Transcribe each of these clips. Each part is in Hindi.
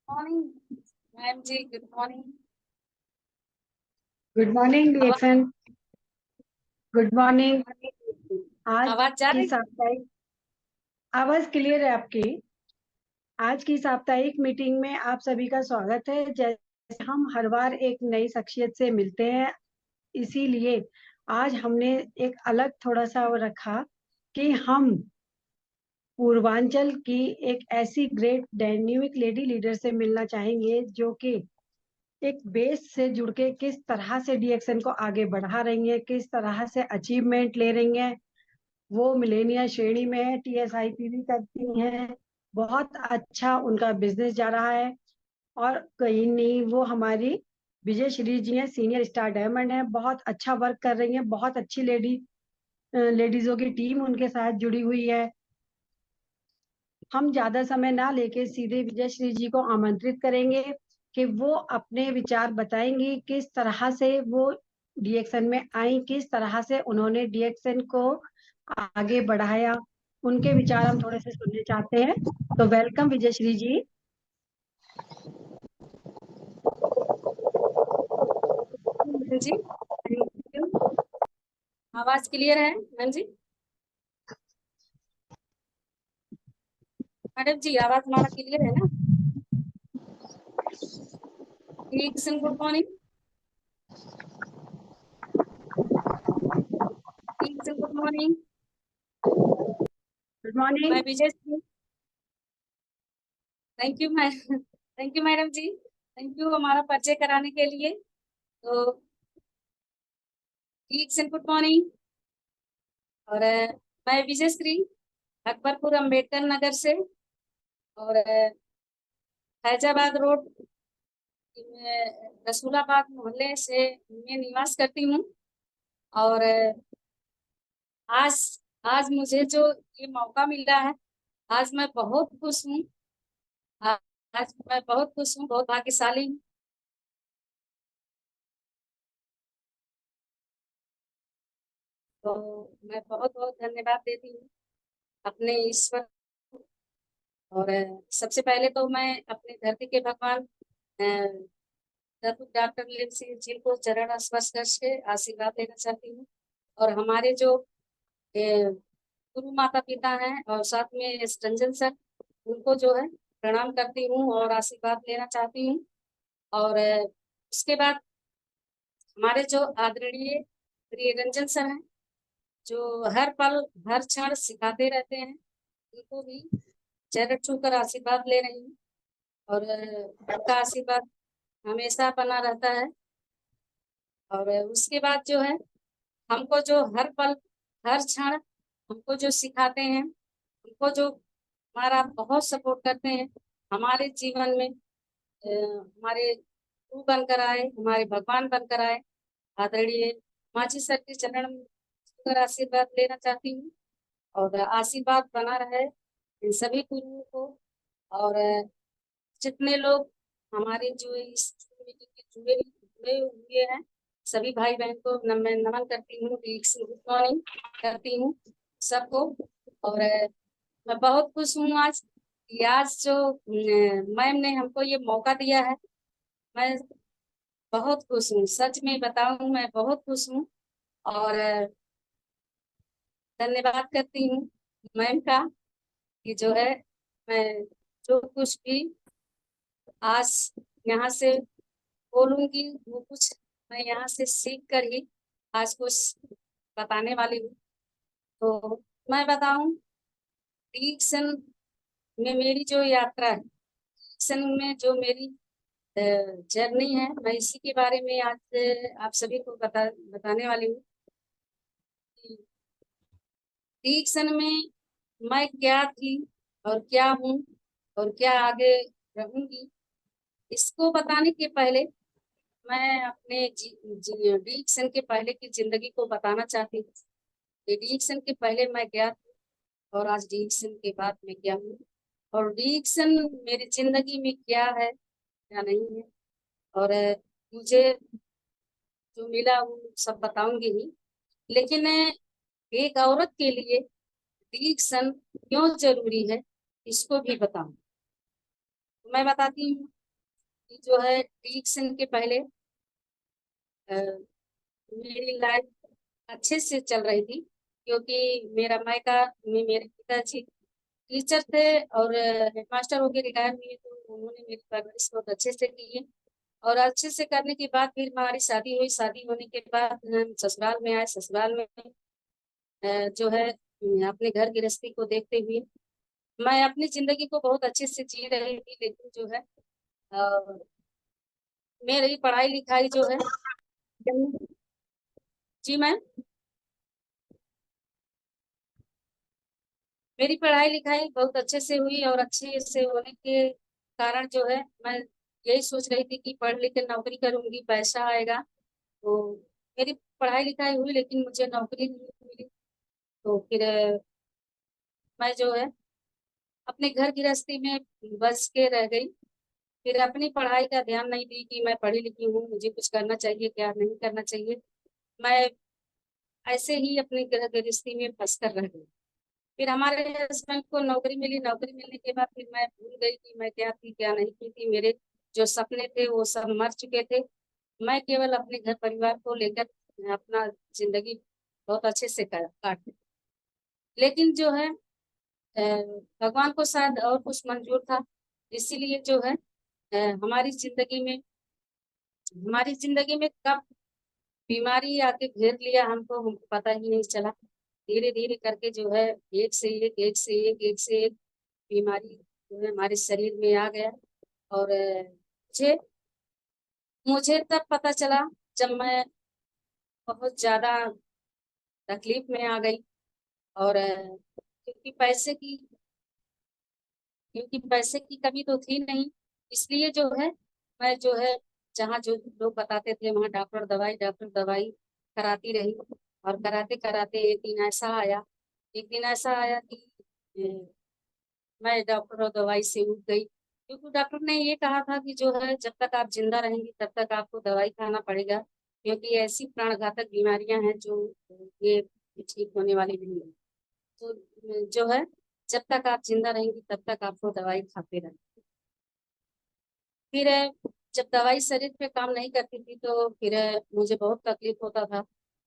मॉर्निंग मैम जी, गुड मॉर्निंग। गुड मॉर्निंग आवाज रिएक्शन। Good morning. आज आवाज जा की रही। साप्ताहिक आवाज क्लियर है आपकी। आज की साप्ताहिक मीटिंग में आप सभी का स्वागत है। जैसे हम हर बार एक नई शख्सियत से मिलते हैं, इसीलिए आज हमने एक अलग थोड़ा सा वो रखा कि हम पूर्वांचल की एक ऐसी ग्रेट डायनेमिक लेडी लीडर से मिलना चाहेंगे जो कि एक बेस से जुड़ के किस तरह से डीएक्शन को आगे बढ़ा रही है, किस तरह से अचीवमेंट ले रही है। वो मिलेनिया श्रेणी में है, टीएसआईपी भी करती हैं, बहुत अच्छा उनका बिजनेस जा रहा है। और कहीं नहीं, वो हमारी विजय श्री जी हैं, सीनियर स्टार डायमंड है, बहुत अच्छा वर्क कर रही हैं, बहुत अच्छी लेडीजों की टीम उनके साथ जुड़ी हुई है। हम ज्यादा समय ना लेके सीधे विजय श्री जी को आमंत्रित करेंगे कि वो अपने विचार बताएंगी, किस तरह से वो डीएक्शन में आई, किस तरह से उन्होंने डीएक्शन को आगे बढ़ाया। उनके विचार हम थोड़े से सुनने चाहते हैं। तो welcome Vijay Shri ji. Ma'am ji, thank you. आवाज क्लियर है मैम जी? मैडम जी, आवाज हमारा क्लियर है ना? ठीक से, गुड मॉर्निंग। ठीक से, गुड मॉर्निंग। Good morning. मैं Vijay Singh. Thank you ma'am. Thank you madam ji, thank you हमारा परिचय कराने के लिए। तो ठीक से, गुड मॉर्निंग। और मैं विजय श्री, अकबरपुर अम्बेडकर नगर से, और फैजाबाद रोड, रसूलाबाद मोहल्ले से मैं निवास करती हूँ। और आज आज मुझे जो ये मौका मिला है, आज मैं बहुत खुश हूँ। आ- आज मैं बहुत खुश हूँ, बहुत भाग्यशाली हूँ। तो मैं बहुत बहुत धन्यवाद देती हूँ अपने ईश्वर को। और सबसे पहले तो मैं अपने धरती के भगवान डॉक्टर लीन सिंह जी को चरण स्पर्श करके आशीर्वाद लेना चाहती हूँ। और हमारे जो गुरु माता पिता हैं और साथ में रंजन सर, उनको जो है प्रणाम करती हूँ और आशीर्वाद लेना चाहती हूँ। और उसके बाद हमारे जो आदरणीय प्रिय रंजन सर हैं, जो हर पल हर क्षण सिखाते रहते हैं, उनको भी चरण छूकर आशीर्वाद ले रही हूँ। और उनका आशीर्वाद हमेशा बना रहता है। और उसके बाद जो है, हमको जो हर पल हर क्षण हमको जो सिखाते हैं, हमको जो हमारा बहुत सपोर्ट करते हैं हमारे जीवन में, हमारे गुरु बनकर आए, हमारे भगवान बनकर आए, आदरणीय माची सर के चरण में छूकर आशीर्वाद लेना चाहती हूँ। और आशीर्वाद बना रहे इन सभी गुरुओं को। और जितने लोग हमारे जो इस मीटिंग में जुड़े जुड़े हुए हैं, सभी भाई बहन को मैं नमन करती हूँ, गुड मॉर्निंग करती हूँ सबको। और मैं बहुत खुश हूँ आज कि आज जो मैम ने हमको ये मौका दिया है, मैं बहुत खुश हूँ, सच में बताऊं मैं बहुत खुश हूँ। और धन्यवाद करती हूँ मैम का कि जो है, मैं जो कुछ भी आज यहाँ से बोलूंगी वो कुछ मैं यहाँ से सीख कर ही आज कुछ बताने वाली हूँ। तो मैं बताऊं, डिक्शन में मेरी जो यात्रा है, डिक्शन में जो मेरी जर्नी है, मैं इसी के बारे में आज आप सभी को बताने वाली हूँ कि डिक्शन में मैं क्या थी और क्या हूँ और क्या आगे रहूंगी। इसको बताने के पहले मैं अपने डिक्शन के पहले की जिंदगी को बताना चाहती हूँ। डिक्शन के पहले मैं क्या थी और आज डिक्शन के बाद मैं क्या हूँ, और डिक्शन मेरी जिंदगी में क्या है क्या नहीं है। और मुझे जो मिला वो सब बताऊंगी ही, लेकिन एक औरत के लिए डिक्शन क्यों जरूरी है, इसको भी बताऊं। तो मैं बताती हूँ। कि जो है इलेक्शन के पहले अ, मेरी लाइफ अच्छे से चल रही थी, क्योंकि मेरा मायका में मेरे पिताजी टीचर थे और हेडमास्टर होके रिटायर हुए, तो उन्होंने मेरी परवरिश बहुत अच्छे से की है। और अच्छे से करने के बाद फिर हमारी शादी हुई। शादी होने के बाद हम ससुराल में आए। ससुराल में जो है अपने घर गृहस्थी को देखते हुए मैं अपनी जिंदगी को बहुत अच्छे से जी रही थी, लेकिन जो है अ, मेरी पढ़ाई लिखाई जो है। जी मैम। मेरी पढ़ाई लिखाई बहुत अच्छे से हुई और अच्छे से होने के कारण जो है मैं यही सोच रही थी कि पढ़ लिख के नौकरी करूंगी, पैसा आएगा। तो मेरी पढ़ाई लिखाई हुई, लेकिन मुझे नौकरी नहीं मिली। तो फिर मैं जो है अपने घर गृहस्थी में बस के रह गई। फिर अपनी पढ़ाई का ध्यान नहीं दी कि मैं पढ़ी लिखी हूँ, मुझे कुछ करना चाहिए, क्या नहीं करना चाहिए। मैं ऐसे ही अपनी घर गृहस्थी में फंस कर रह गई। फिर हमारे हस्बैंड को नौकरी मिली। नौकरी मिलने के बाद फिर मैं भूल गई कि मैं क्या थी क्या नहीं की थी। मेरे जो सपने थे वो सब मर चुके थे। मैं केवल अपने घर परिवार को लेकर अपना जिंदगी बहुत अच्छे से काटी। लेकिन जो है अ, भगवान को शायद और कुछ मंजूर था, इसीलिए जो है हमारी जिंदगी में कब बीमारी आके घेर लिया हमको पता ही नहीं चला। धीरे धीरे करके जो है एक से एक, एक से एक, एक से एक बीमारी जो है हमारे शरीर में आ गया। और मुझे मुझे तब पता चला जब मैं बहुत ज्यादा तकलीफ में आ गई। और क्योंकि पैसे की कमी तो थी नहीं, इसलिए जो है मैं जो है जहाँ जो लोग बताते थे वहाँ डॉक्टर दवाई कराती रही। और कराते कराते एक दिन ऐसा आया कि अ, मैं डॉक्टर और दवाई से उब गई, क्योंकि डॉक्टर ने ये कहा था कि जो है जब तक आप जिंदा रहेंगी तब तक आपको दवाई खाना पड़ेगा, क्योंकि ऐसी प्राणघातक बीमारियां हैं जो ये ठीक होने वाली नहीं है। तो जो है जब तक आप जिंदा रहेंगी तब तक आपको दवाई खाते रहना। फिर जब दवाई शरीर पे काम नहीं करती थी तो फिर मुझे बहुत तकलीफ होता था।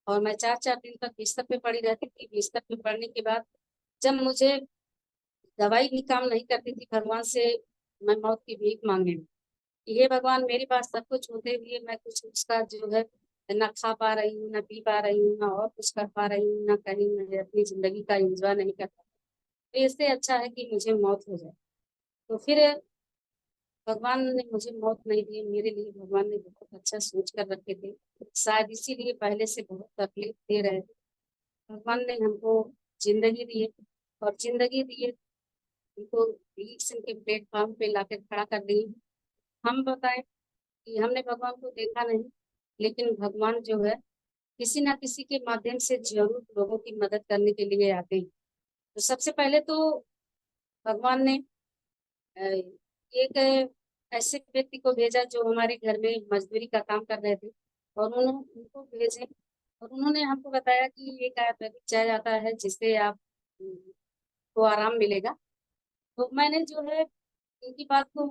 और मैं 4-4 दिन तक बिस्तर पे पड़ी रहती थी। बिस्तर पे पड़ने के बाद जब मुझे दवाई भी काम नहीं करती थी, भगवान से मैं मौत की भीख मांगने लगी। ये भगवान, मेरे पास सब कुछ होते हुए मैं कुछ उसका जो है न खा पा रही हूँ, न पी पा रही हूँ, न और कुछ कर पा रही हूँ, न कहीं मैं अपनी जिंदगी का एंजॉय नहीं कर पा। तो इससे अच्छा है कि मुझे मौत हो जाए। तो फिर भगवान ने मुझे मौत नहीं दी। मेरे लिए भगवान ने बहुत अच्छा सोच कर रखे थे, शायद इसीलिए पहले से बहुत तकलीफ दे रहे थे। भगवान ने हमको जिंदगी दी है, और जिंदगी दिए हमको इलेक्शन के प्लेटफॉर्म पे लाकर खड़ा कर दी। हम बताएं कि हमने भगवान को देखा नहीं, लेकिन भगवान जो है किसी ना किसी के माध्यम से जरूर लोगों की मदद करने के लिए आते हैं। तो सबसे पहले तो भगवान ने अ, एक ऐसे व्यक्ति को भेजा जो हमारे घर में मजदूरी का काम कर रहे थे, और उन्होंने उनको भेजे। और उन्होंने हमको बताया कि एक आयुर्वेदिक चाय आता है जिससे आप को आराम मिलेगा। तो मैंने जो है इनकी बात को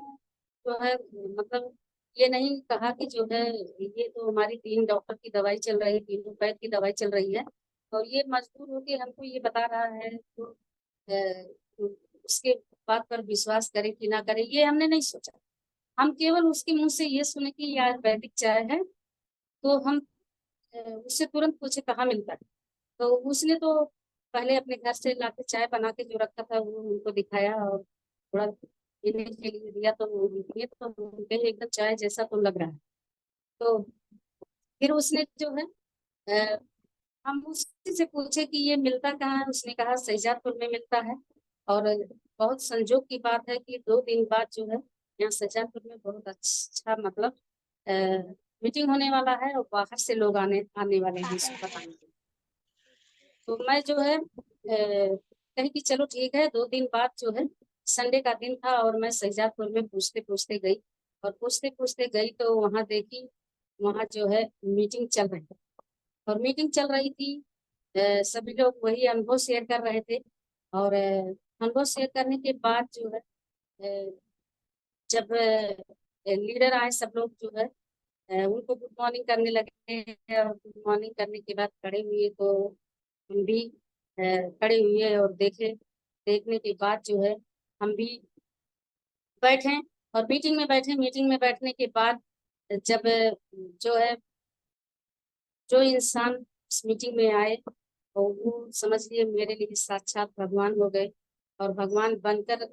जो है मतलब ये नहीं कहा कि जो है ये तो हमारी 3 डॉक्टर की दवाई चल रही है, 3 वैद्य की दवाई चल रही है, और ये मजबूर होके हमको ये बता रहा है, तो उसके बात पर विश्वास करें कि ना करें ये हमने नहीं सोचा। हम केवल उसके मुंह से ये सुने कि ये आयुर्वेदिक चाय है, तो हम उससे तुरंत पूछे कहाँ मिलता है। तो उसने तो पहले अपने घर से लाके चाय बना के जो रखा था वो उनको दिखाया, और थोड़ा पीने के लिए दिया, तो ये तो उनके एकदम चाय जैसा तो लग रहा है। तो फिर उसने जो है अ, हम उसी से पूछे कि ये मिलता कहाँ है। उसने कहा शहजादपुर में मिलता है। और बहुत संजोग की बात है कि 2 दिन बाद जो है यहाँ शहजादपुर में बहुत अच्छा मतलब मीटिंग होने वाला है, और बाहर से लोग आने आने वाले हैं इसको बताने के लिए। तो मैं जो है कही कि चलो ठीक है। 2 दिन बाद जो है संडे का दिन था, और मैं शहजादपुर में पूछते पूछते गई। और पूछते पूछते गई तो वहां देखी, वहां जो है मीटिंग चल रही थी। और मीटिंग चल रही थी, सभी लोग वही अनुभव शेयर कर रहे थे। और अनुभव शेयर करने के बाद जो है जब लीडर आए, सब लोग जो है उनको गुड मॉर्निंग करने लगे। और गुड मॉर्निंग करने के बाद खड़े हुए, तो हम भी खड़े हुए और देखे। देखने के बाद जो है हम भी बैठे और मीटिंग में बैठे। मीटिंग में बैठने के बाद जब जो है जो इंसान इस मीटिंग में आए, और वो समझिए मेरे लिए साक्षात भगवान हो गए, और भगवान बनकर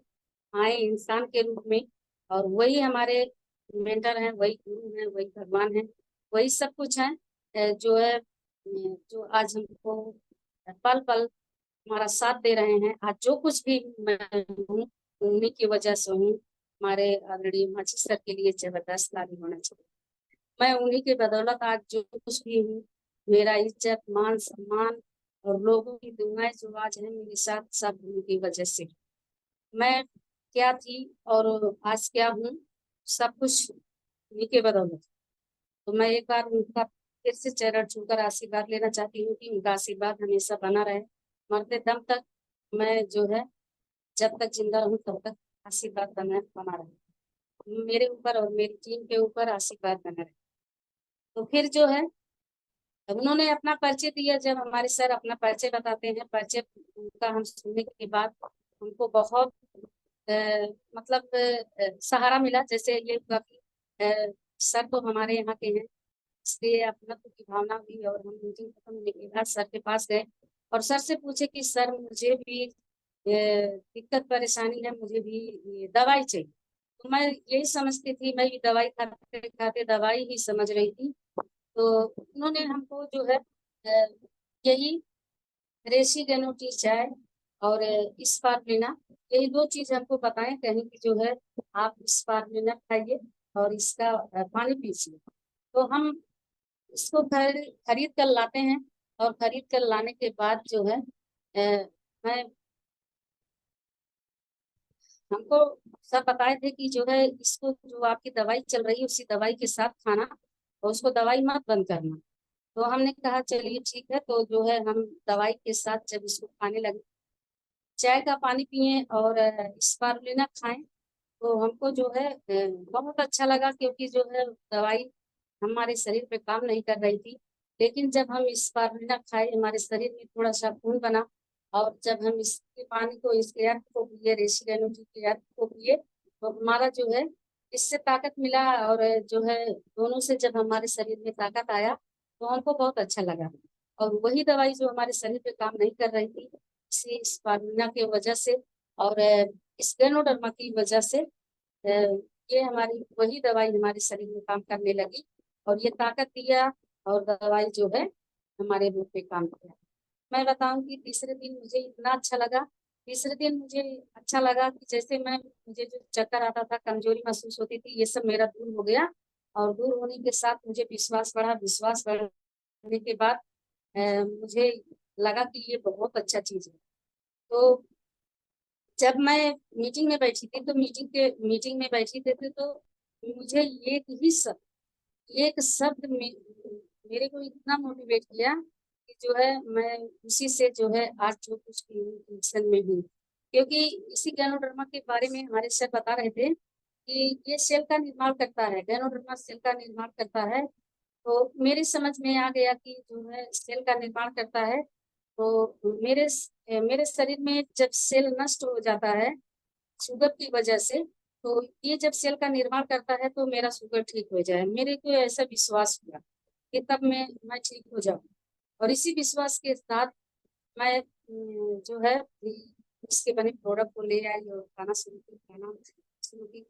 आए इंसान के रूप में। और वही हमारे मेंटर हैं, वही गुरु हैं, वही भगवान हैं, वही सब कुछ है। जो है जो आज हमको पल पल हमारा साथ दे रहे हैं। आज जो कुछ भी मैं हूँ, उन्हीं की वजह से हूँ। हमारे आदरणीय माची सर के लिए जबरदस्त लागू होना चाहिए। मैं उन्हीं के बदौलत आज जो कुछ भी हूँ, मेरा इज्जत मान सम्मान और लोगों की दुआएं जो आज है मेरे साथ, सब उनकी वजह से। मैं क्या थी और आज क्या हूँ, सब कुछ उन्हीं के बदौलत। तो मैं एक बार उनका फिर से चरण छूकर आशीर्वाद लेना चाहती हूँ कि उनका आशीर्वाद हमेशा बना रहे। मरते दम तक मैं जो है, जब तक जिंदा रहूँ तब तक आशीर्वाद बना बना रहे मेरे ऊपर और मेरी टीम के ऊपर, आशीर्वाद बना रहे। तो फिर जो है उन्होंने अपना परिचय दिया। जब हमारे सर अपना परिचय बताते हैं, परिचय उनका हम सुनने के बाद हमको बहुत मतलब सहारा मिला। जैसे ये हुआ कि सर तो हमारे यहाँ के हैं, इसलिए अपनत्व की भावना हुई। और हम मीटिंग खत्म होने के बाद सर के पास गए और सर से पूछे कि सर मुझे भी दिक्कत परेशानी है, मुझे भी ये दवाई चाहिए। तो मैं यही समझती थी, मैं भी दवाई खाते खाते दवाई ही समझ रही थी। तो उन्होंने हमको जो है यही रेसिडेनोटी चाय और स्पारुलिना, यही दो चीज हमको बताएं, कहीं की जो है आप स्पारुलिना खाइए और इसका पानी पीजिए। तो हम इसको खरीद कर लाते हैं। और खरीद कर लाने के बाद जो है मैं हमको सब बताए थे कि जो है इसको, जो आपकी दवाई चल रही है उसी दवाई के साथ खाना, और उसको दवाई मत बंद करना। तो हमने कहा चलिए ठीक है। तो जो है हम दवाई के साथ जब इसको खाने लगे, चाय का पानी पिए और स्पारुलिना खाएं, तो हमको जो है बहुत अच्छा लगा। क्योंकि जो है दवाई हमारे शरीर पे काम नहीं कर रही थी, लेकिन जब हम स्पारुलिना खाए हमारे शरीर में थोड़ा सा खून बना। और जब हम इसके पानी को, इसके अर्क को पिए, रेसिडेनोटी के अर्क को पिए, तो हमारा जो है इससे ताकत मिला। और जो है दोनों से जब हमारे शरीर में ताकत आया, तो हमको बहुत अच्छा लगा। और वही दवाई जो हमारे शरीर पे काम नहीं कर रही थी, इसी स्पारुलिना की वजह से और स्टेनोडर्मा की वजह से ये हमारी वही दवाई हमारे शरीर में काम करने लगी, और ये ताकत दिया। और दवाई जो है हमारे रूप में काम किया। मैं बताऊं कि तीसरे दिन मुझे इतना अच्छा लगा। तीसरे दिन मुझे अच्छा लगा कि जैसे मुझे जो चक्कर आता था, कमजोरी महसूस होती थी, ये सब मेरा दूर हो गया। और दूर होने के साथ मुझे विश्वास बढ़ा। विश्वास बढ़ने के बाद मुझे लगा कि ये बहुत अच्छा चीज है। तो जब मैं मीटिंग में बैठी थी, तो मीटिंग में बैठी थी, तो मुझे एक शब्द मेरे को इतना मोटिवेट किया कि जो है मैं उसी से जो है आज जो कुछ पोजीशन में हूँ। क्योंकि इसी गैनोडर्मा के बारे में हमारे सर बता रहे थे कि ये सेल का निर्माण करता है, गैनोडर्मा सेल का निर्माण करता है। तो मेरी समझ में आ गया कि जो है सेल का निर्माण करता है। तो मेरे शरीर में जब सेल नष्ट हो जाता है शुगर की वजह से, तो ये जब सेल का निर्माण करता है तो मेरा शुगर ठीक हो जाए, मेरे को ऐसा विश्वास हुआ कि तब मैं ठीक हो जाऊं। और इसी विश्वास के साथ मैं जो है इसके बने प्रोडक्ट को ले आई और खाना शुरू की।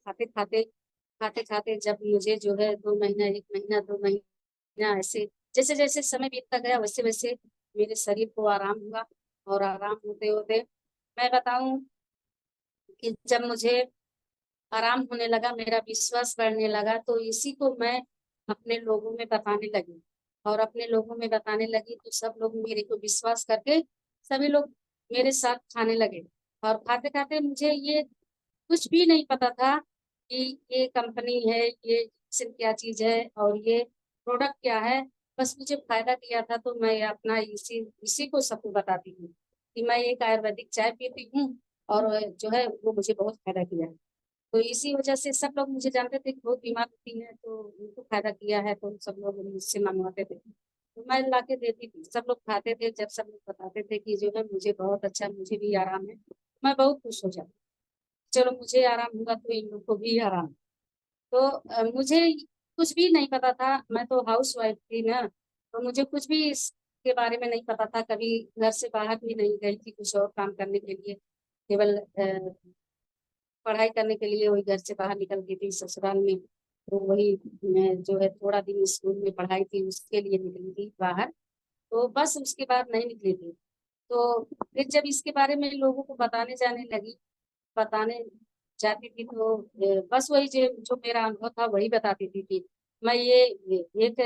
खाते खाते जब मुझे जो है 2 महीना, 1 महीना, 2 महीना, ऐसे जैसे जैसे समय बीतता गया, वैसे वैसे मेरे शरीर को आराम हुआ। और आराम होते होते मैं बताऊं कि जब मुझे आराम होने लगा, मेरा विश्वास बढ़ने लगा, तो इसी को मैं अपने लोगों में बताने लगी। और अपने लोगों में बताने लगी तो सब लोग मेरे को विश्वास करके सभी लोग मेरे साथ खाने लगे। और खाते खाते मुझे ये कुछ भी नहीं पता था कि ये कंपनी है, ये क्या चीज है और ये प्रोडक्ट क्या है। बस मुझे फायदा किया था, तो मैं अपना इसी इसी को सबको बताती हूँ कि मैं एक आयुर्वेदिक चाय पीती हूँ और जो है वो मुझे बहुत फायदा किया है। तो इसी वजह से सब लोग मुझे जानते थे कि बहुत बीमार होती है, तो उनको फायदा किया है, तो सब लोग मुझसे मंगवाते थे, तो मैं ला के देती थी, सब लोग खाते थे। जब सब लोग बताते थे कि जो है मुझे बहुत अच्छा, मुझे भी आराम है, मैं बहुत खुश हो जाती। चलो मुझे आराम हुआ तो इन लोग को भी आराम। तो मुझे कुछ भी नहीं पता था, मैं तो हाउस वाइफ थी ना, तो मुझे कुछ भी इसके बारे में नहीं पता था। कभी घर से बाहर भी नहीं गई थी कुछ और काम करने के लिए, केवल पढ़ाई करने के लिए वही घर से बाहर निकलती थी ससुराल में। तो वही मैं जो है थोड़ा दिन स्कूल में पढ़ाई थी, उसके लिए निकली थी बाहर, तो बस उसके बाद नहीं निकली थी। तो फिर जब इसके बारे में लोगों को बताने जाने लगी, बताने जाती थी, तो बस वही जो जो मेरा अनुभव था वही बताती थी कि मैं एक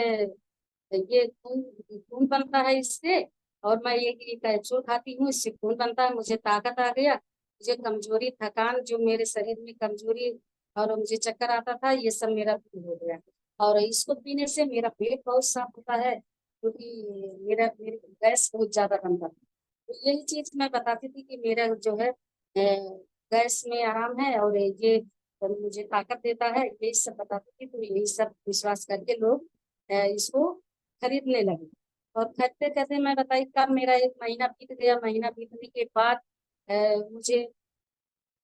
ये खून खून बनता है इससे, और मैं ये कैप्सूल खाती हूँ, इससे खून बनता है, मुझे ताकत आ गया, मुझे कमजोरी थकान जो मेरे शरीर में कमजोरी और मुझे चक्कर आता था, ये सब मेरा दूर हो गया। और इसको पीने से मेरा पेट बहुत साफ होता है, क्योंकि मेरी गैस बहुत ज्यादा बनता था। तो यही चीज मैं बताती थी कि मेरा जो है गैस में आराम है, और ये मुझे ताकत देता है, यही सब बताती थी। तो यही सब विश्वास करके लोग इसको खरीदने लगे। और खरीदते खरीदते मैं बताई कब मेरा एक महीना बीत गया, महीना बीतने के बाद मुझे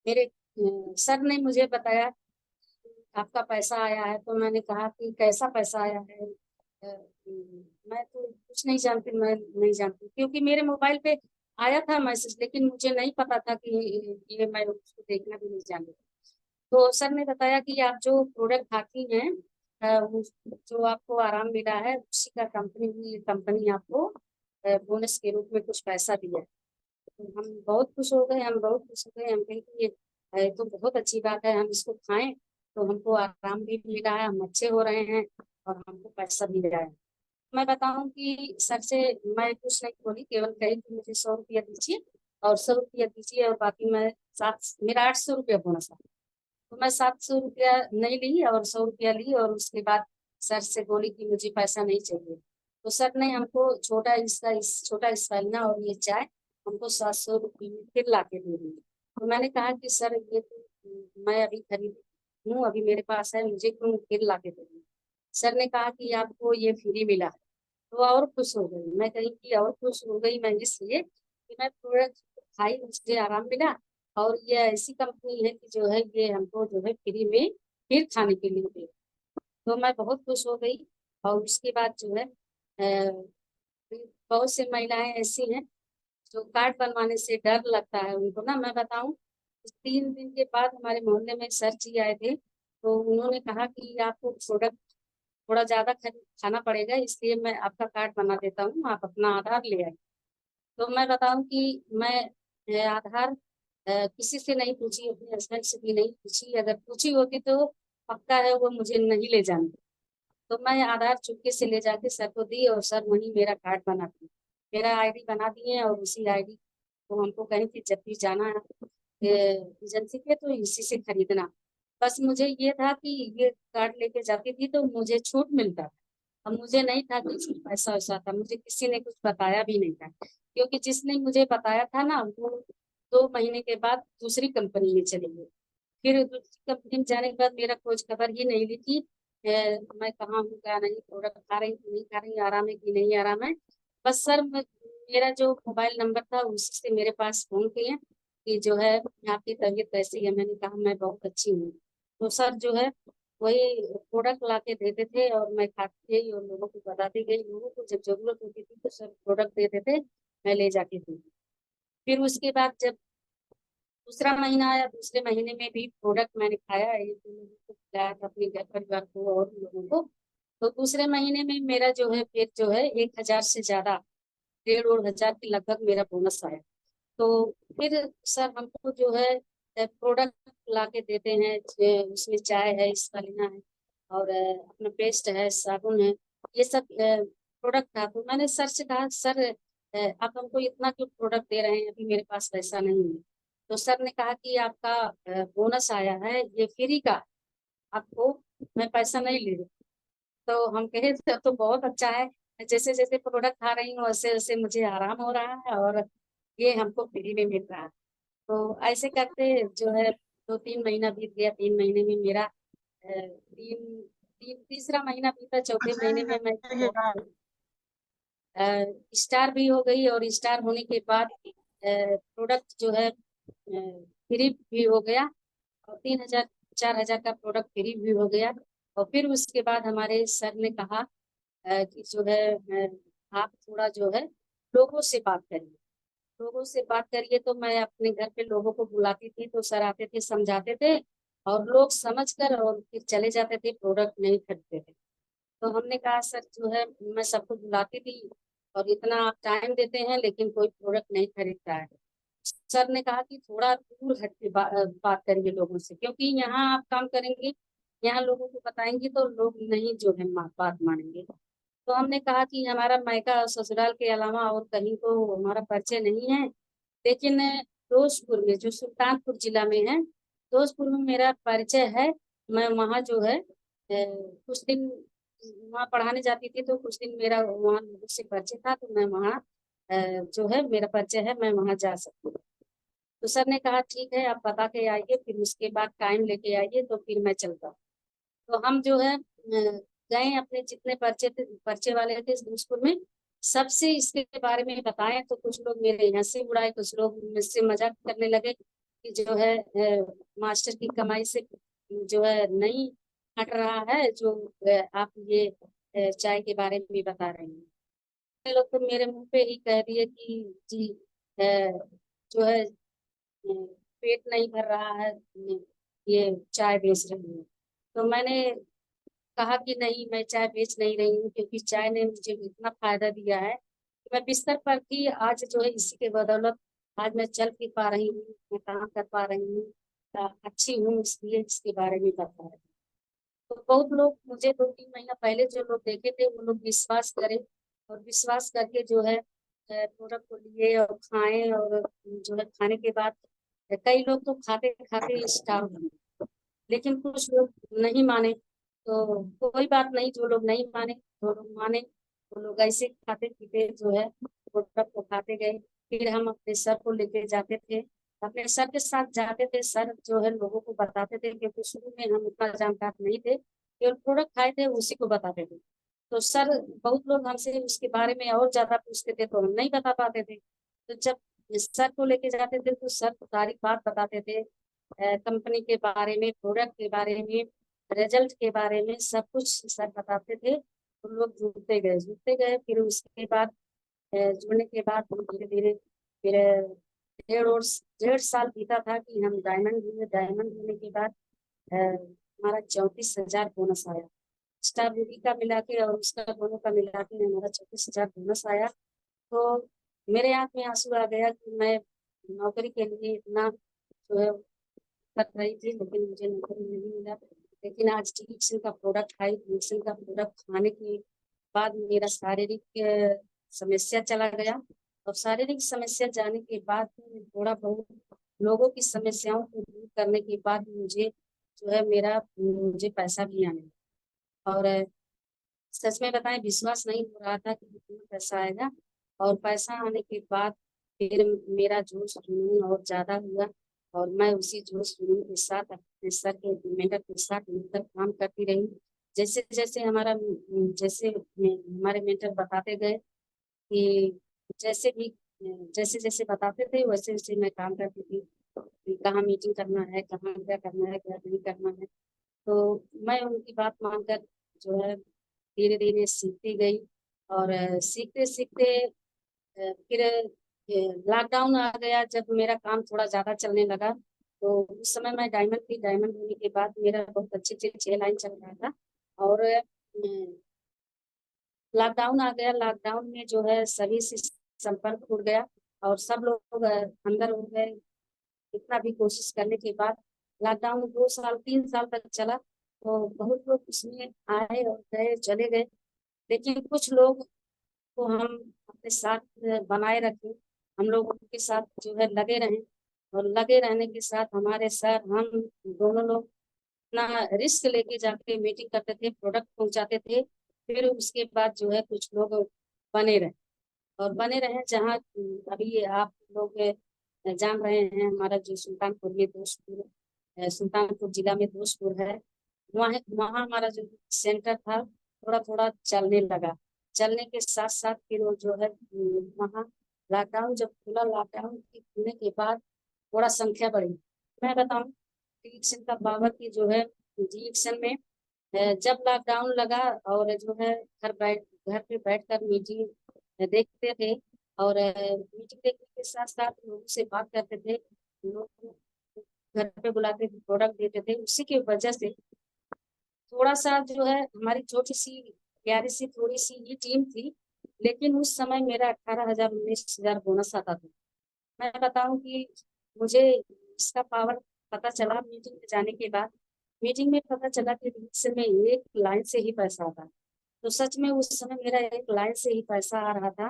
मेरे सर ने मुझे बताया आपका पैसा आया है। तो मैंने कहा कि कैसा पैसा आया है, मैं तो कुछ नहीं जानती, मैं नहीं जानती, क्योंकि मेरे मोबाइल पे आया था मैसेज, लेकिन मुझे नहीं पता था कि ये मैं उसको देखना भी नहीं जानती। तो सर ने बताया कि आप जो प्रोडक्ट खाती हैं, जो आपको आराम मिला है उसी का कंपनी आपको बोनस के रूप में कुछ पैसा दिया है। तो हम बहुत खुश हो गए, हम बहुत खुश हो गए, हम कहें कि ये तो बहुत अच्छी बात है, हम इसको खाएं तो हमको आराम भी मिला है, हम अच्छे हो रहे हैं, और हमको पैसा भी मिला है। मैं बताऊं कि सर से मैं कुछ नहीं बोली, केवल कही कि मुझे 100 रुपया दीजिए, और 100 रुपया दीजिए, और बाकी मैं सात मेरा 800 रुपया बोनस था। तो मैं 700 रुपया नहीं ली और 100 रुपया ली, और उसके बाद सर से बोली कि मुझे पैसा नहीं चाहिए। तो सर ने हमको छोटा स्पाइना और ये चाय हमको 700 रुपये में फिर ला के दे दी। तो मैंने कहा कि सर ये तो मैं अभी खरीद हूँ, अभी मेरे पास है, मुझे क्यों फिर ला के दे दी। सर ने कहा कि आपको ये फ्री मिला है। तो और खुश हो गई मैं, कहीं की और खुश हो गई मैं, इसलिए कि मैं प्रोडक्ट खाई, मुझे आराम मिला, और ये ऐसी कंपनी है कि जो है ये हमको जो है फ्री में फिर खाने के लिए दे। तो मैं बहुत खुश हो गई। और उसके बाद जो है बहुत से महिलाएं ऐसी हैं जो कार्ड बनवाने से डर लगता है उनको ना। मैं बताऊं, 3 दिन के बाद हमारे मोहल्ले में सर जी आए थे, तो उन्होंने कहा कि आपको प्रोडक्ट थोड़ा ज्यादा खाना पड़ेगा, इसलिए मैं आपका कार्ड बना देता हूँ, आप अपना आधार ले आए। तो मैं बताऊं कि मैं आधार किसी से नहीं पूछी, अपने हस्बैंड से भी नहीं पूछी, अगर पूछी होती तो पक्का है वो मुझे नहीं ले जाने। तो मैं आधार चुपके से ले जाके सर को दी, और सर वही मेरा कार्ड बना दिए, मेरा आईडी बना दिए, और उसी आईडी को हमको कहीं थी जब भी जाना है एजेंसी पे तो इसी से खरीदना। बस मुझे ये था कि ये कार्ड लेके जाती थी तो मुझे छूट मिलता था। अब मुझे नहीं था कि इसमें पैसा वैसा था, मुझे किसी ने कुछ बताया भी नहीं था, क्योंकि जिसने मुझे बताया था ना वो 2 महीने के बाद दूसरी कंपनी में चले गए। फिर दूसरी कंपनी में जाने के बाद मेरा खोज खबर ही नहीं ली थी मैं कहाँ हूँ क्या नहीं, प्रोडक्ट खा रही कि नहीं खा रही, आराम है कि नहीं आराम है। बस सर मेरा जो मोबाइल नंबर था उसी से मेरे पास फोन किए कि जो है आपकी तबीयत कैसी है, मैंने कहा मैं बहुत अच्छी हूँ। तो सर जो है वही प्रोडक्ट ला के देते थे, और मैं खाती गई और लोगों को बताती गई, लोगों को जब जरूरत होती थी तो सर प्रोडक्ट देते थे, मैं ले जाती थी। फिर उसके बाद जब दूसरा महीना आया, दूसरे महीने में भी प्रोडक्ट मैंने खाया, एक दो लोगों को खिलाया था, अपने घर परिवार को और भी लोगों को। तो दूसरे महीने में मेरा जो है फिर जो है 1,000 से ज्यादा, 1,500 के लगभग मेरा बोनस आया। तो फिर सर हमको जो है प्रोडक्ट ला के देते हैं, उसमें चाय है, स्पालिना है, और अपना पेस्ट है, साबुन है, ये सब प्रोडक्ट था। तो मैंने सर से कहा सर आप हमको इतना क्यों प्रोडक्ट दे रहे हैं, अभी मेरे पास पैसा नहीं है। तो सर ने कहा कि आपका बोनस आया है ये फ्री का, आपको मैं पैसा नहीं ले रही। तो हम कहे तब तो बहुत अच्छा है, जैसे जैसे प्रोडक्ट खा रही हूँ वैसे वैसे मुझे आराम हो रहा है, और ये हमको फ्री में मिल रहा है। तो ऐसे करते जो है 2-3 महीना बीत गया। 3 महीने में मेरा तीसरा महीना बीता, चौथे महीने में मैं स्टार भी हो गई। और स्टार होने के बाद प्रोडक्ट जो है फ्री भी हो गया, और 3,000-4,000 का प्रोडक्ट फ्री भी हो गया। और फिर उसके बाद हमारे सर ने कहा कि जो है आप थोड़ा जो है लोगों से बात करिए। लोगों से बात करिए तो मैं अपने घर पे लोगों को बुलाती थी, तो सर आते थे, समझाते थे, और लोग समझ कर और फिर चले जाते थे, प्रोडक्ट नहीं खरीदते थे। तो हमने कहा सर जो है, मैं सबको बुलाती थी और इतना आप टाइम देते हैं लेकिन कोई प्रोडक्ट नहीं खरीदता है। सर ने कहा कि थोड़ा दूर हट के बात करिए लोगों से, क्योंकि यहाँ आप काम करेंगे, यहाँ लोगों को बताएंगे तो लोग नहीं जो है बात मानेंगे। तो हमने कहा कि हमारा मायका और ससुराल के अलावा और कहीं तो हमारा परिचय नहीं है, लेकिन फिरोजपुर में, जो सुल्तानपुर जिला में है, फिरोजपुर में मेरा परिचय है। मैं वहाँ जो है कुछ दिन वहाँ पढ़ाने जाती थी, तो कुछ दिन मेरा वहाँ लोगों से परिचय था, तो मैं वहाँ जो है मेरा परिचय है, मैं वहाँ जा सकती हूँ। तो सर ने कहा ठीक है, आप बता के आइए, फिर उसके बाद टाइम लेके आइए, तो फिर मैं चलता हूँ। तो हम जो है गए, अपने जितने पर्चे थे, पर्चे वाले थे भोजपुर में, सबसे इसके बारे में बताएं, तो कुछ लोग मेरे यहाँ से उड़ाए, कुछ लोग मुझसे मजाक करने लगे कि जो है मास्टर की कमाई से जो है नहीं हट रहा है, जो आप ये चाय के बारे में बता रहे हैं। ये लोग तो मेरे मुंह पे ही कह दिए कि जी जो है पेट नहीं भर रहा है, ये चाय बेच रही है। तो मैंने कहा कि नहीं, मैं चाय बेच नहीं रही हूँ, क्योंकि चाय ने मुझे इतना फायदा दिया है कि मैं बिस्तर पर थी, आज जो है इसी के बदौलत आज मैं चल फिर पा रही हूँ, मैं काम कर पा रही हूँ, अच्छी हूँ, इसलिए इसके बारे में बता रही हूँ। तो बहुत लोग मुझे 2-3 महीना पहले जो लोग देखे थे, वो लोग विश्वास करे, और विश्वास करके जो है प्रोडक्ट को लिए और खाएं, और जो है खाने के बाद कई लोग तो खाते खाते स्टार हो गए। लेकिन कुछ लोग नहीं माने, तो कोई बात नहीं, जो लोग नहीं माने, जो लोग माने, वो लोग ऐसे खाते पीते जो है प्रोडक्ट को खाते गए। फिर हम अपने सर को लेके जाते थे, अपने सर के साथ जाते थे, सर जो है लोगों को बताते थे, क्योंकि शुरू में हम उतना जानकार नहीं थे, केवल प्रोडक्ट खाए थे उसी को बताते थे। तो सर, बहुत लोग हमसे उसके बारे में और ज्यादा पूछते थे, तो हम नहीं बता पाते थे। तो जब सर को लेके जाते थे, तो सर सारी बात बताते थे, कंपनी के बारे में, प्रोडक्ट के बारे में, रिजल्ट के बारे में, सब कुछ सर बताते थे। तो लोग जुड़ते गए। फिर उसके बाद जुड़ने के बाद हम धीरे धीरे फिर 1.5 साल बीता था कि हम डायमंड हुए। डायमंड होने के बाद हमारा 34,000 बोनस आया, स्टार ब्यूटी का मिला के और उसका दोनों का मिला के हमारा 34,000 बोनस आया। तो मेरे आंख में आंसू आ गया कि मैं नौकरी के लिए इतना जो है कर रही थी, लेकिन मुझे नौकरी नहीं मिला। लेकिन आज डिएक्शन का प्रोडक्ट खाई, डिएक्शन का प्रोडक्ट खाने के बाद मेरा शारीरिक समस्या चला गया, और शारीरिक समस्या जाने के बाद थोड़ा बहुत लोगों की समस्याओं को दूर करने के बाद मुझे जो है मुझे पैसा भी आने लगा। और सच में बताएं, विश्वास नहीं हो रहा था कि इतना पैसा आएगा। और पैसा आने के बाद फिर मेरा जोश जुनून और ज्यादा हुआ, और मैं उसी जोश जुनून के साथ अपने सर के मेंटर के साथ मिलकर काम करती रही। जैसे जैसे हमारे मेंटर बताते गए कि जैसे जैसे बताते थे, वैसे वैसे मैं काम करती थी कि कहाँ मीटिंग करना है, कहाँ क्या करना है, क्या नहीं करना है। तो मैं उनकी बात मानकर जो है धीरे धीरे सीखती गई। और सीखते सीखते फिर लॉकडाउन आ गया, जब मेरा काम थोड़ा ज्यादा चलने लगा। तो उस समय मैं डायमंड थी, डायमंड होने के बाद मेरा बहुत अच्छे अच्छे 6 लाइन चल रहा था। और लॉकडाउन आ गया। लॉकडाउन में जो है सभी से संपर्क टूट गया, और सब लोग अंदर हो गए। इतना भी कोशिश करने के बाद लॉकडाउन 2 साल 3 साल तक चला, तो बहुत लोग उसमें आए और गए, चले गए। लेकिन कुछ लोग को हम अपने साथ बनाए रखें, हम लोग उनके साथ जो है लगे रहें। और लगे रहने के साथ हमारे सर, हम दोनों लोग अपना रिस्क लेके जाके मीटिंग करते थे, प्रोडक्ट पहुंचाते थे। फिर उसके बाद जो है कुछ लोग बने रहे, और बने रहे जहाँ अभी आप लोग जान रहे हैं, हमारा जो सुल्तानपुर में दोस्त सुल्तानपुर जिला में दोस्तपुर है। वहाँ वहाँ हमारा जो सेंटर था थोड़ा थोड़ा चलने लगा। चलने के साथ साथ फिर वो जो है वहाँ लॉकडाउन जब खुला, लॉकडाउन के खुलने के बाद थोड़ा संख्या बढ़ी। मैं बताऊं डिएक्शन का पावर की जो है डिएक्शन में जब लॉकडाउन लगा और जो है घर पे बैठकर मीटिंग देखते थे और मीटिंग देखने के साथ साथ लोगों से बात करते थे। लोग घर पे बुलाते थे, प्रोडक्ट देते थे। उसी की वजह से थोड़ा सा जो है हमारी छोटी सी प्यारी सी थोड़ी सी ये टीम थी, लेकिन उस समय मेरा 18,000 19,000 बोनस आता था। मैं बताऊं कि मुझे इसका पावर पता चला मीटिंग में जाने के बाद। मीटिंग में पता चला कि से में एक लाइन से ही पैसा आता। तो सच में उस समय मेरा एक लाइन से ही पैसा आ रहा था।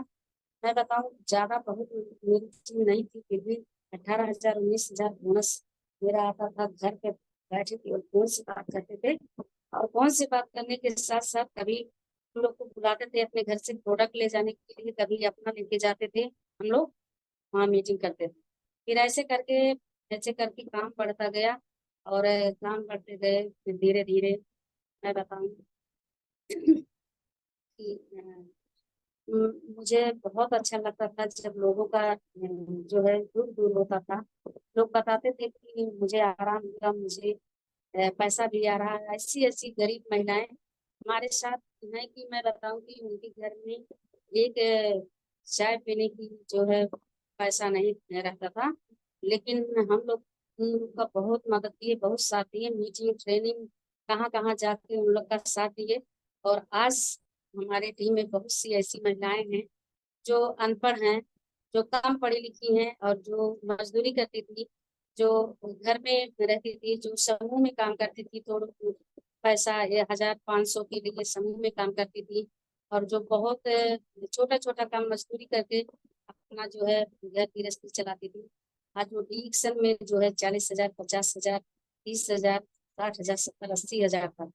मैं बताऊं ज्यादा बहुत मेरी टीम नहीं थी, फिर भी 18,000 19,000 बोनस मेरा आता था। घर पे बैठे थे और फोन से बात करते थे, और फोन से बात करने के साथ साथ कभी हम लोग को बुलाते थे अपने घर से प्रोडक्ट ले जाने के लिए, कभी अपना लेके जाते थे। हम लोग वहाँ मीटिंग करते थे। फिर ऐसे करके काम बढ़ता गया और काम बढ़ते गए। फिर धीरे धीरे मैं बताऊं कि मुझे बहुत अच्छा लगता था जब लोगों का जो है दुख दूर होता था। लोग बताते थे कि मुझे आराम मिला, मुझे पैसा भी आ रहा है। ऐसी ऐसी गरीब महिलाएं हमारे साथ हैं कि मैं बताऊं कि उनके घर में एक चाय पीने की जो है पैसा नहीं रहता था, लेकिन हम लोग उन लोग का बहुत मदद किए, बहुत साथ दिए, मीटिंग ट्रेनिंग कहाँ कहाँ जाके उन लोग का साथ दिए। और आज हमारे टीम में बहुत सी ऐसी महिलाएं हैं जो अनपढ़ हैं, जो कम पढ़ी लिखी हैं और जो मजदूरी करती थी, जो घर में रहती थी, जो समूह में काम करती थी, तो पैसा 1,000 500 के लिए समूह में काम करती थी, और जो बहुत छोटा छोटा काम मजदूरी करके अपना जो है घर गृहस्थी चलाती थी। आज वो डिएक्शन में जो है 40,000 50,000 30,000 60,000 70 80 हजार था।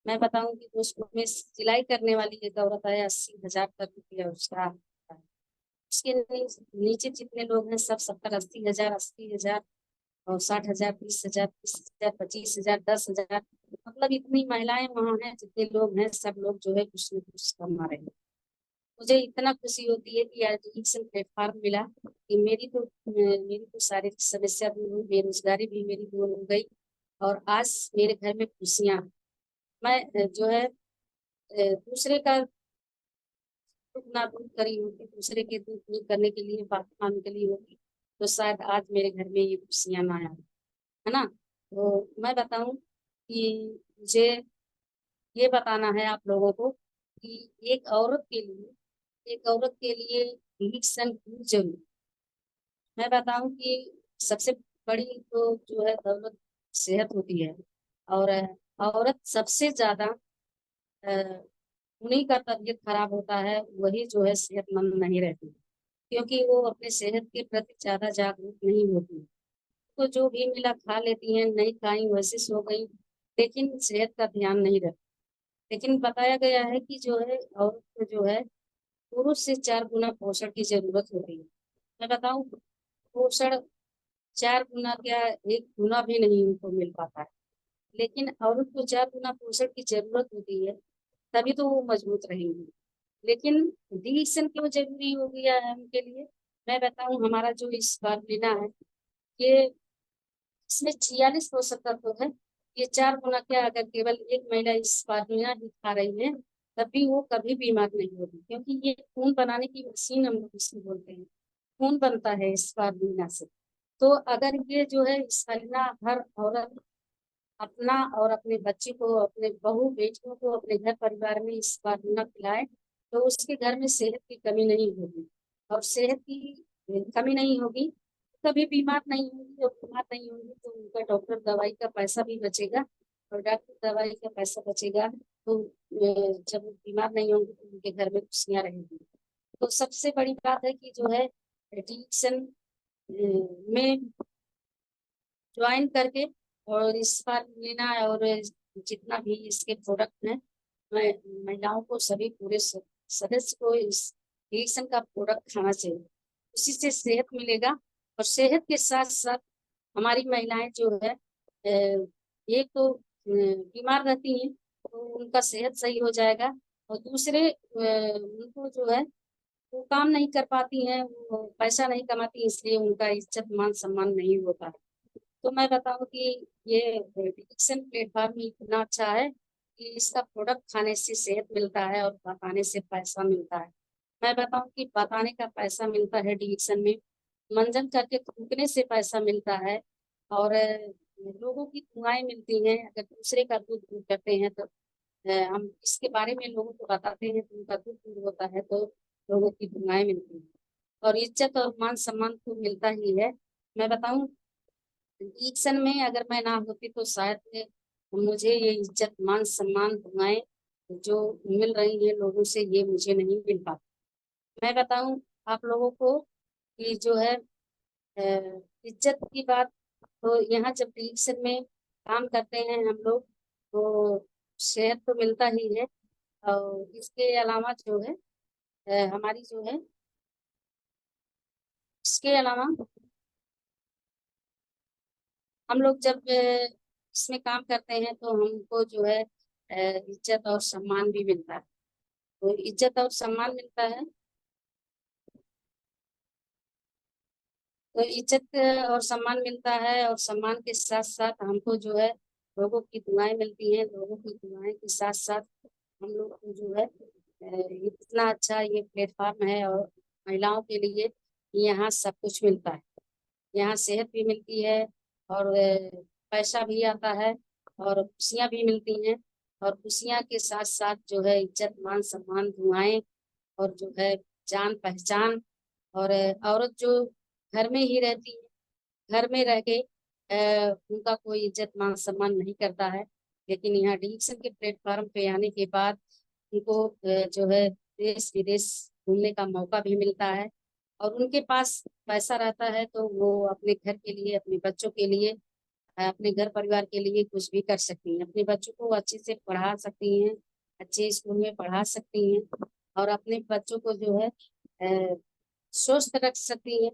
मैं बताऊं कि उसमें सिलाई करने वाली एक औरत है, 80,000 तक रुपया उसका आता है। उसके नीचे जितने लोग हैं सब 70 80 हजार 80,000 और 60,000 20,000 30,000 25,000 10,000। मतलब इतनी महिलाएं वहां हैं, जितने लोग हैं सब लोग जो है कुछ न कुछ कमा रहे हैं। मुझे इतना खुशी होती है कि आज एक प्लेटफॉर्म मिला कि मेरी तो शारीरिक समस्या दूर हुई, बेरोजगारी भी मेरी दूर हो गई, और आज मेरे घर में खुशियां। मैं जो है दूसरे का दुख ना दूर करी होती, दूसरे के दुख दूर करने के लिए बात मांग के लिए होती, तो शायद आज मेरे घर में ये खुशियां ना आए, है ना। तो मैं बताऊं कि मुझे ये बताना है आप लोगों को कि एक औरत के लिए इलेक्शन क्यों जरूरी। मैं बताऊं कि सबसे बड़ी तो जो है दौलत सेहत होती है, और औरत सबसे ज्यादा अ, उन्हीं का तबीयत खराब होता है, वही जो है सेहतमंद नहीं रहती, क्योंकि वो अपने सेहत के प्रति ज्यादा जागरूक नहीं होती। तो जो भी मिला खा लेती हैं, नहीं खाई वैसे सो गई, लेकिन सेहत का ध्यान नहीं रखती। लेकिन बताया गया है कि जो है औरत को जो है पुरुष से 4 गुना पोषण की जरूरत होती है। मैं बताऊं पोषण 4 गुना क्या, 1 गुना भी नहीं उनको मिल पाता है, लेकिन औरत को 4 गुना पोषण की जरूरत होती है, तभी तो वो मजबूत रहेंगी। लेकिन डिएक्शन क्यों जरूरी हो गया है उनके लिए। मैं बताऊं हमारा जो इस बार लेना है, ये इसमें 46 पोषक तत्व है। ये 4 गुना क्या, अगर केवल एक महिला इस फार्मूला ही खा रही है तब भी वो कभी बीमार नहीं होगी, क्योंकि ये खून बनाने की मशीन हम लोग इसको बोलते हैं। खून बनता है इस फार्मूला से। तो अगर ये जो है इस फार्मूला हर औरत अपना और अपने बच्चे को, अपने बहू बेटियों को अपने घर परिवार में इस फार्मूला खिलाए, तो उसके घर में सेहत की कमी नहीं होगी। और सेहत की कमी नहीं होगी, कभी बीमार नहीं होंगी, और बीमार नहीं होंगी तो उनका डॉक्टर दवाई का पैसा भी बचेगा, और डॉक्टर दवाई का पैसा बचेगा तो जब वो बीमार नहीं होंगे तो उनके घर में खुशियां रहेंगी। तो सबसे बड़ी बात है कि जो है डिएक्शन में ज्वाइन करके और इस बार लेना है, और जितना भी इसके प्रोडक्ट हैं, मैं महिलाओं को सभी पूरे सदस्य को इस डिएक्शन का प्रोडक्ट खाना चाहिए। उसी से सेहत मिलेगा, और सेहत के साथ साथ हमारी महिलाएं जो है एक तो बीमार रहती हैं तो उनका सेहत सही हो जाएगा, और दूसरे उनको जो है वो काम नहीं कर पाती हैं, वो पैसा नहीं कमाती, इसलिए उनका इज्जत मान सम्मान नहीं होता। तो मैं बताऊं कि ये डिजिटल प्लेटफॉर्म इतना अच्छा है कि इसका प्रोडक्ट खाने से सेहत मिलता है और बताने से पैसा मिलता है। मैं बताऊं कि बताने का पैसा मिलता है डिजिटल में, मंजन करके थूकने से पैसा मिलता है, और लोगों की दुआएं मिलती हैं। अगर दूसरे का दूध दूर करते हैं तो हम इसके बारे में लोगों को बताते हैं तो उनका दुख दूर होता है, तो लोगों की दुआएं मिलती हैं और इज्जत और मान सम्मान तो मिलता ही है। मैं बताऊं, एक्शन में अगर मैं ना होती तो शायद मुझे ये इज्जत मान सम्मान दुआएं जो मिल रही है लोगों से, ये मुझे नहीं मिल पाती। मैं बताऊं आप लोगों को कि जो है इज्जत की बात, तो यहाँ जब डिवीजन में काम करते हैं हम लोग तो शेयर तो मिलता ही है, और इसके अलावा जो है हमारी जो है इसके अलावा हम लोग जब इसमें काम करते हैं तो हमको जो है इज्जत और सम्मान भी मिलता है। तो इज्जत और सम्मान मिलता है, तो इज्जत और सम्मान मिलता है, और सम्मान के साथ साथ हमको जो है लोगों की दुआएं मिलती हैं। लोगों की दुआएं के साथ साथ हम लोग को जो है इतना अच्छा ये प्लेटफॉर्म है, और महिलाओं के लिए यहाँ सब कुछ मिलता है। यहाँ सेहत भी मिलती है, और पैसा भी आता है, और खुशियाँ भी मिलती हैं, और खुशियाँ के साथ साथ जो है इज्जत मान सम्मान दुआएं, और जो है जान पहचान। और औरत जो घर में ही रहती है, घर में रह के उनका कोई इज्जत मान सम्मान नहीं करता है, लेकिन यहाँ डिजिटल के प्लेटफॉर्म पे आने के बाद उनको जो है देश विदेश घूमने का मौका भी मिलता है, और उनके पास पैसा रहता है तो वो अपने घर के लिए, अपने बच्चों के लिए, अपने घर परिवार के लिए कुछ भी कर सकती हैं। अपने बच्चों को अच्छे से पढ़ा सकती हैं, अच्छे स्कूल में पढ़ा सकती हैं, और अपने बच्चों को जो है स्वस्थ रख सकती हैं,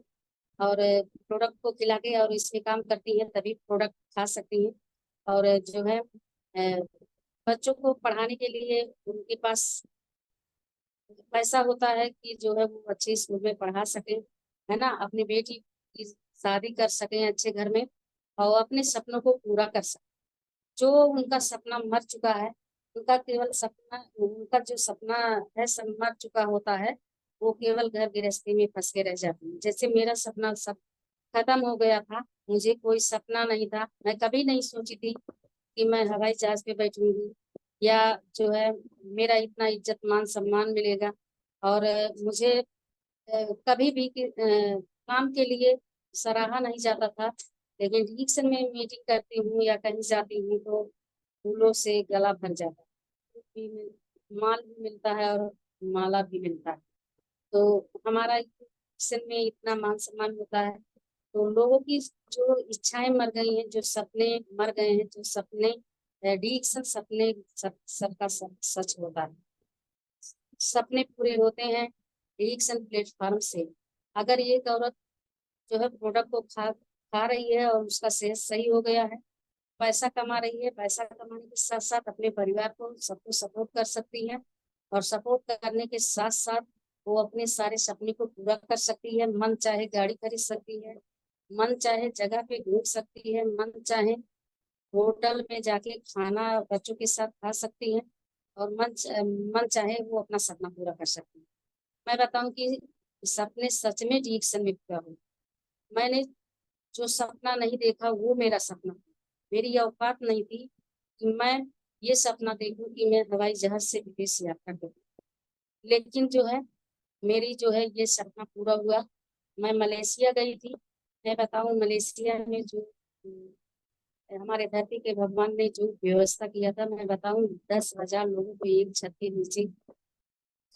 और प्रोडक्ट को खिला के और इसमें काम करती हैं तभी प्रोडक्ट खा सकती हैं। और जो है बच्चों को पढ़ाने के लिए उनके पास पैसा होता है कि जो है वो अच्छे स्कूल में पढ़ा सके, है ना, अपनी बेटी की शादी कर सकें अच्छे घर में, और अपने सपनों को पूरा कर सकें। जो उनका सपना मर चुका है, उनका केवल सपना, उनका जो सपना है सब मर चुका होता है, वो केवल घर गृहस्थी में फंस के रह जाते हैं। जैसे मेरा सपना सब खत्म हो गया था, मुझे कोई सपना नहीं था, मैं कभी नहीं सोची थी कि मैं हवाई जहाज पे बैठूंगी, या जो है मेरा इतना इज्जत मान सम्मान मिलेगा, और मुझे कभी भी काम के लिए सराहा नहीं जाता था। लेकिन रिक्शा में मीटिंग करती हूँ या कहीं जाती हूँ तो फूलों से गला भर जाता है, भी माल भी मिलता है और माला भी मिलता है। तो हमारा रिक्शा में इतना मान सम्मान होता है, तो लोगों की जो इच्छाएं मर गई हैं, जो सपने मर गए हैं, जो सपने डिक्शन सपने सबका सब सच होता है। सपने पूरे होते हैं डिक्शन प्लेटफॉर्म से। अगर एक औरत जो है प्रोडक्ट को खा खा रही है और उसका सेहत सही हो गया है, पैसा कमा रही है, पैसा कमाने के साथ साथ अपने परिवार को सबको सपोर्ट कर सकती है, और सपोर्ट करने के साथ साथ वो अपने सारे सपने को पूरा कर सकती है। मन चाहे गाड़ी खरीद सकती है, मन चाहे जगह पे घूम सकती है, मन चाहे होटल में जाके खाना बच्चों के साथ खा सकती है, और मन चाहे वो अपना सपना पूरा कर सकती है। मैं बताऊं कि सपने सच में डिक्शन में पूरा हो। मैंने जो सपना नहीं देखा वो मेरा सपना था। मेरी औकात नहीं थी कि मैं ये सपना देखूं कि मैं हवाई जहाज से विदेश यात्रा करूं, लेकिन जो है मेरी जो है ये सपना पूरा हुआ। मैं मलेशिया गई थी। मैं बताऊं मलेशिया में जो हमारे धरती के भगवान ने जो व्यवस्था किया था, मैं बताऊं 10,000 लोगों को एक छत के नीचे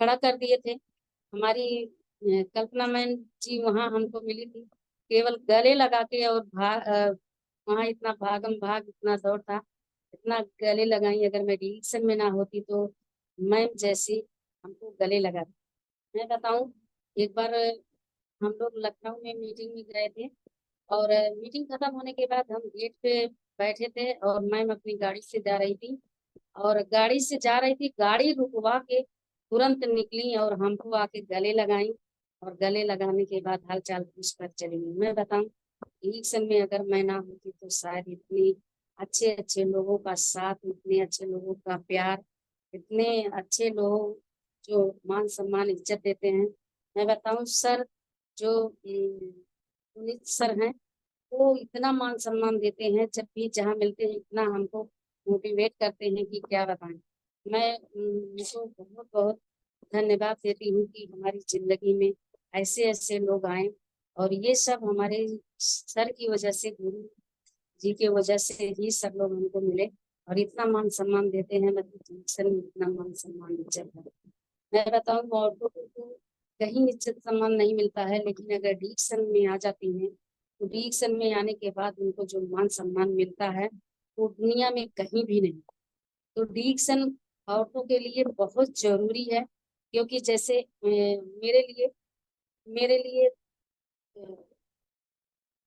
खड़ा कर दिए थे। हमारी कल्पना मैम जी वहाँ हमको मिली थी, केवल गले लगा के, और वहाँ इतना भागम भाग, इतना दौड़ था, इतना गले लगाई। अगर मैं डिवीजन में ना होती तो मैम जैसी हमको गले लगा दी। मैं बताऊं, एक बार हम लोग लखनऊ में मीटिंग में गए थे, और मीटिंग खत्म होने के बाद हम गेट पे बैठे थे और मैं अपनी गाड़ी से जा रही थी, और गाड़ी से जा रही थी, गाड़ी रुकवा के तुरंत निकली और हमको आके गले लगाई, और गले लगाने के बाद हाल चाल पूछ कर चली गई। मैं बताऊं, इलेक्शन में अगर मैं ना होती तो शायद इतनी अच्छे अच्छे लोगों का साथ, इतने अच्छे लोगों का प्यार, इतने अच्छे लोग जो मान सम्मान इज्जत देते हैं। मैं बताऊं सर, जो पुनीत सर हैं, वो इतना मान सम्मान देते हैं, जब भी जहाँ मिलते हैं इतना हमको मोटिवेट करते हैं कि क्या बताएं। मैं उनको बहुत बहुत धन्यवाद देती हूँ कि हमारी जिंदगी में ऐसे ऐसे लोग आए, और ये सब हमारे सर की वजह से, गुरु जी की वजह से ही सब लोग हमको मिले और इतना मान सम्मान देते हैं। मतलब सर में इतना मान सम्मान इज्जत है। मैं बताऊँ, औरतों को तो कहीं इज्जत सम्मान नहीं मिलता है, लेकिन अगर डिक्शन में आ जाती हैं तो डिक्शन में आने के बाद उनको जो मान सम्मान मिलता है वो दुनिया में कहीं भी नहीं। तो डिक्शन औरतों के लिए बहुत जरूरी है, क्योंकि जैसे मेरे लिए अ,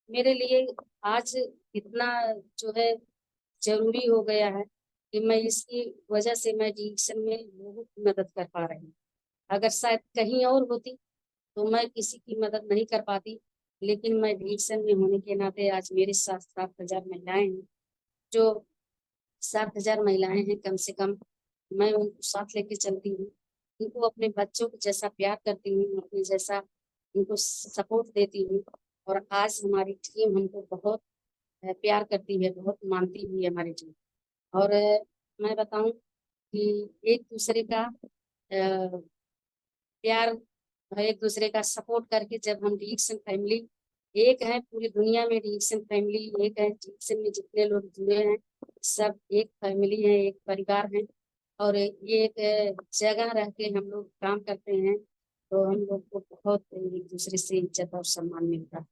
मेरे लिए आज इतना जो है जरूरी हो गया है कि मैं इसकी वजह से मैं डिक्शन में लोगों की मदद कर पा रही हूँ। अगर शायद कहीं और होती तो मैं किसी की मदद नहीं कर पाती, लेकिन मैं डिक्शन में होने के नाते आज मेरे साथ 7,000 महिलाएं हैं। जो 7,000 महिलाएं हैं कम से कम, मैं उनको साथ लेके चलती हूँ, उनको अपने बच्चों को जैसा प्यार करती हूँ, अपने जैसा उनको सपोर्ट देती हूँ। और आज हमारी टीम हमको बहुत प्यार करती है, बहुत मानती भी है हमारी टीम। और मैं बताऊं कि एक दूसरे का प्यार और एक दूसरे का सपोर्ट करके, जब हम डिक्शन फैमिली एक है, पूरी दुनिया में डिक्शन फैमिली एक है, डिक्शन में जितने लोग जुड़े हैं सब एक फैमिली है, एक परिवार है। और ये एक जगह रह के हम लोग काम करते हैं, तो हम लोग को बहुत एक दूसरे से इज्जत और सम्मान मिलता है।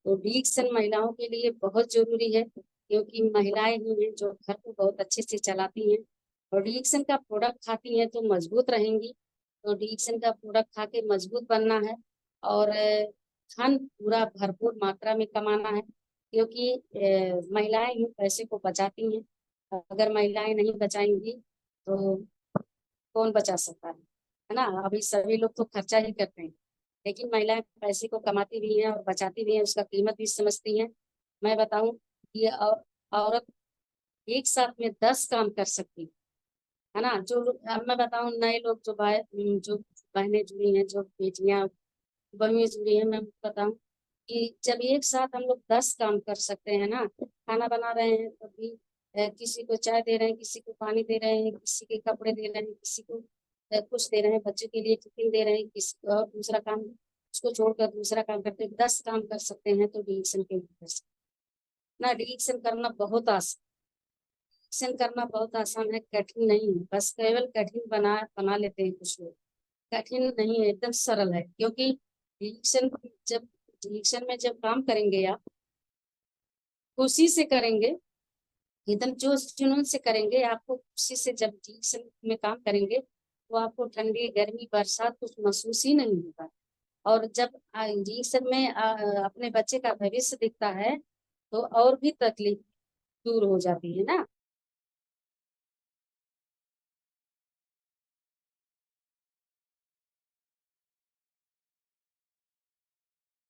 तो डिक्शन महिलाओं के लिए बहुत जरूरी है, क्योंकि महिलाएं ही हैं जो घर को बहुत अच्छे से चलाती हैं, और डिक्शन का प्रोडक्ट खाती हैं तो मजबूत रहेंगी। तो डिक्शन का प्रोडक्ट खा के मजबूत बनना है, और धन पूरा भरपूर मात्रा में कमाना है, क्योंकि महिलाएं ही पैसे को बचाती हैं। अगर महिलाएं नहीं बचाएंगी तो कौन बचा सकता है ना। अभी सभी लोग तो खर्चा ही करते हैं, लेकिन महिलाएं पैसे को कमाती भी हैं और बचाती भी हैं, उसका कीमत भी समझती हैं। मैं बताऊं कि औरत एक साथ में 10 काम कर सकती है ना। जो लोग, अब मैं बताऊं, नए लोग जो बहनें जुड़ी हैं, जो बेटियां बहुएं जुड़ी हैं, मैं बताऊं कि जब एक साथ हम लोग 10 काम कर सकते हैं ना, खाना बना रहे हैं तब भी किसी को चाय दे रहे हैं, किसी को पानी दे रहे हैं, किसी के कपड़े दे रहे हैं, किसी को कुछ दे रहे हैं, बच्चों के लिए टिफिन दे रहे हैं, किसी और दूसरा काम उसको छोड़कर दूसरा काम करते हैं, 10 काम कर सकते हैं, तो डिक्शन के कर सकते हैं ना। डिक्शन करना बहुत आसान, डिक्शन करना बहुत आसान है, कठिन नहीं है। बस केवल कठिन बना बना लेते हैं कुछ लोग। कठिन नहीं है, एकदम सरल है। क्योंकि डिक्शन जब डिक्शन में जब काम करेंगे आप, खुशी से करेंगे, एकदम जोश जुनून से करेंगे, आपको खुशी से जब डिक्शन में काम करेंगे तो आपको ठंडी गर्मी बरसात कुछ महसूस ही नहीं होगा। और जब डिक्शन में अपने बच्चे का भविष्य दिखता है तो और भी तकलीफ दूर हो जाती है ना।